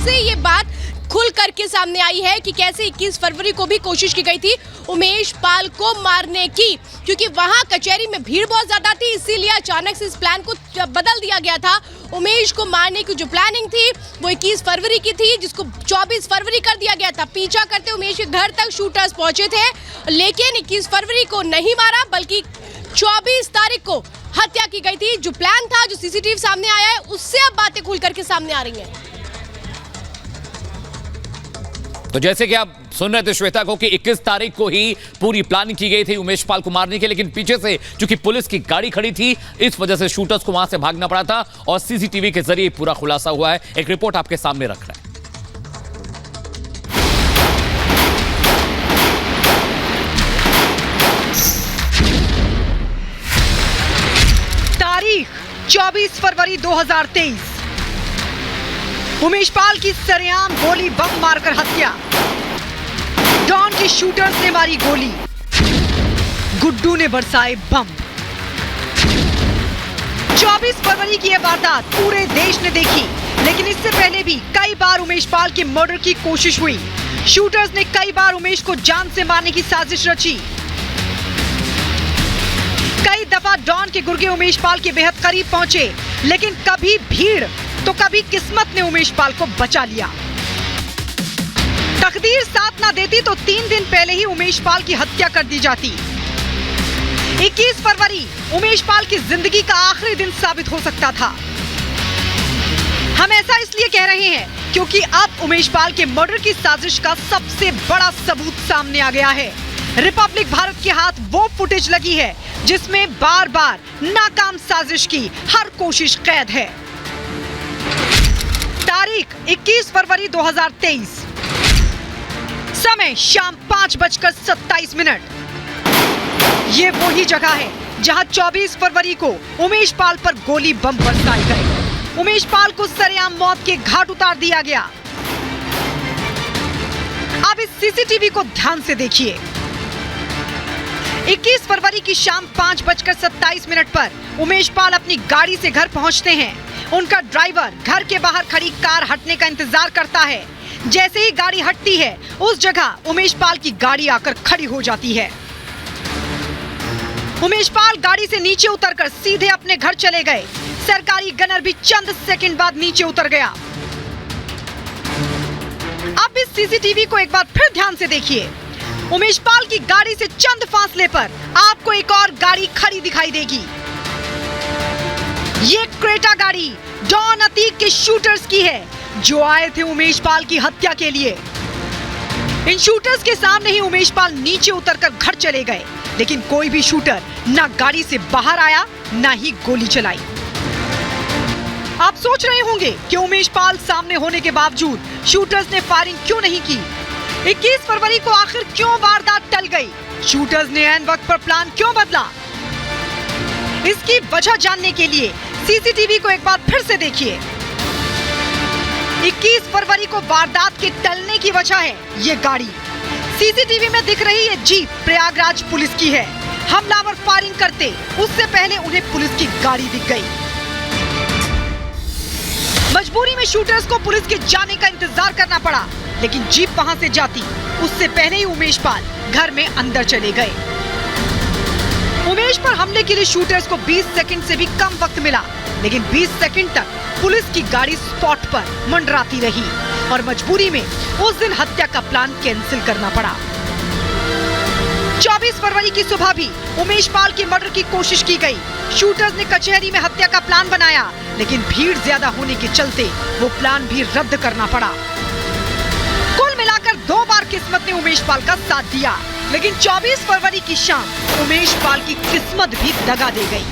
से ये बात खुल करके सामने आई है कि कैसे 21 फरवरी को भी कोशिश की गई थी उमेश पाल को मारने की, क्योंकि वहां कचहरी में भीड़ बहुत ज्यादा थी, इसीलिए अचानक से इस प्लान को बदल दिया गया था। उमेश को मारने की जो प्लानिंग थी वो 21 फरवरी की थी, जिसको 24 फरवरी कर दिया गया था। पीछा करते उमेश के घर तक शूटर्स पहुंचे थे, लेकिन 21 फरवरी को नहीं मारा, बल्कि 24 तारीख को हत्या की गई थी। जो प्लान था, जो सीसीटीवी सामने आया है, उससे अब बातें खुल करके सामने आ रही हैं। तो जैसे कि आप सुन रहे थे श्वेता को कि 21 तारीख को ही पूरी प्लानिंग की गई थी उमेश पाल को मारने के, लेकिन पीछे से चूंकि पुलिस की गाड़ी खड़ी थी, इस वजह से शूटर्स को वहां से भागना पड़ा था और सीसीटीवी के जरिए पूरा खुलासा हुआ है। एक रिपोर्ट आपके सामने रख रहे हैं। तारीख 24 फरवरी 2023। उमेश पाल की सरेआम गोली बम मारकर हत्या। डॉन के शूटर्स ने मारी गोली, गुड्डू ने बरसाए बम। 24 फरवरी की यह वारदात पूरे देश ने देखी, लेकिन इससे पहले भी कई बार उमेश पाल के मर्डर की कोशिश हुई। शूटर्स ने कई बार उमेश को जान से मारने की साजिश रची। कई दफा डॉन के गुर्गे उमेश पाल के बेहद करीब पहुंचे, लेकिन कभी भीड़ तो कभी किस्मत ने उमेश पाल को बचा लिया। तकदीर साथ ना देती तो 3 दिन पहले ही उमेश पाल की हत्या कर दी जाती। 21 फरवरी उमेश पाल की जिंदगी का आखिरी दिन साबित हो सकता था। हम ऐसा इसलिए कह रहे हैं क्योंकि अब उमेश पाल के मर्डर की साजिश का सबसे बड़ा सबूत सामने आ गया है। रिपब्लिक भारत के हाथ वो फुटेज लगी है जिसमें बार बार नाकाम साजिश की हर कोशिश कैद है। तारीख 21 फरवरी 2023, समय शाम 5:27। ये वही जगह है जहां 24 फरवरी को उमेश पाल पर गोली बम बरसाए गए। उमेश पाल को सरेआम मौत के घाट उतार दिया गया। अब इस सीसीटीवी को ध्यान से देखिए। 21 फरवरी की शाम 5:27 पर उमेश पाल अपनी गाड़ी से घर पहुंचते हैं। उनका ड्राइवर घर के बाहर खड़ी कार हटने का इंतजार करता है। जैसे ही गाड़ी हटती है, उस जगह उमेश पाल की गाड़ी आकर खड़ी हो जाती है। उमेश पाल गाड़ी से नीचे उतरकर सीधे अपने घर चले गए। सरकारी गनर भी चंद सेकंड बाद नीचे उतर गया। अब इस सीसीटीवी को एक बार फिर ध्यान से देखिए। उमेश पाल की गाड़ी से चंद फासले पर आपको एक और गाड़ी खड़ी दिखाई देगी। ये क्रेटा गाड़ी डॉन अतीक के शूटर्स की है, जो आए थे उमेश पाल की हत्या के लिए। इन शूटर्स के सामने ही उमेश पाल नीचे उतरकर घर चले गए, लेकिन कोई भी शूटर ना गाड़ी से बाहर आया, ना ही गोली चलाई। आप सोच रहे होंगे कि उमेश पाल सामने होने के बावजूद शूटर्स ने फायरिंग क्यों नहीं की। 21 फरवरी को आखिर क्यों वारदात टल गई? शूटर्स ने ऐन वक्त पर प्लान क्यों बदला? इसकी वजह जानने के लिए सीसीटीवी को एक बार फिर से देखिए। 21 फरवरी को वारदात के टलने की वजह है ये गाड़ी। सीसीटीवी में दिख रही ये जीप प्रयागराज पुलिस की है। हमलावर फायरिंग करते उससे पहले उन्हें पुलिस की गाड़ी दिख गई। मजबूरी में शूटर्स को पुलिस के जाने का इंतजार करना पड़ा, लेकिन जीप वहां से जाती उससे पहले ही उमेश पाल घर में अंदर चले गए। उमेश पर हमले के लिए शूटर्स को 20 सेकंड से भी कम वक्त मिला, लेकिन 20 सेकंड तक पुलिस की गाड़ी स्पॉट पर मंडराती रही और मजबूरी में उस दिन हत्या का प्लान कैंसिल करना पड़ा। 24 फरवरी की सुबह भी उमेश पाल के मर्डर की कोशिश की गई। शूटर्स ने कचहरी में हत्या का प्लान बनाया, लेकिन भीड़ ज्यादा होने के चलते वो प्लान भी रद्द करना पड़ा। कुल मिलाकर 2 बार किस्मत ने उमेश पाल का साथ दिया, लेकिन 24 फरवरी की शाम उमेश पाल की किस्मत भी दगा दे गई।